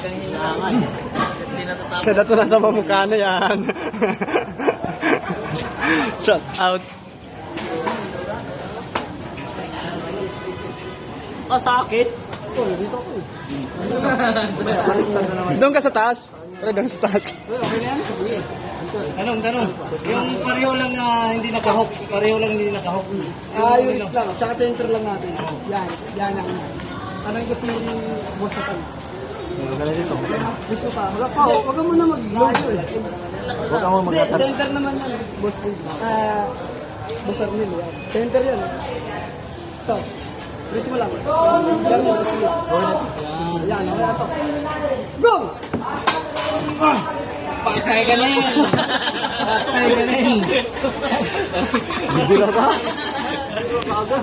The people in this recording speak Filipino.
Talagang hilangan. Hindi natatapos. Siya na to nasa mamukha na yan. Shut out. Sakit. Dito ako eh. Doon ka sa taas. Tara, doon sa taas. Okay na yan? Tanong. Yung pareho lang na hindi nakahok. Pareho lang hindi nakahok. Ayos lang. Tsaka center lang natin. Yan ang. Anong gusto mo yung boss na pan? Gusto pa. Wag ka muna mag-layo eh. Huwag ka mo Hindi, center naman yan. Boss Boss Arnil yan. Center yan. Ito. Chris mo lang. Yan, Chris mo lang. Yan, okay na to. Go! Patay ka na yan. Patay ka na yan. Hindi na ka? Agad.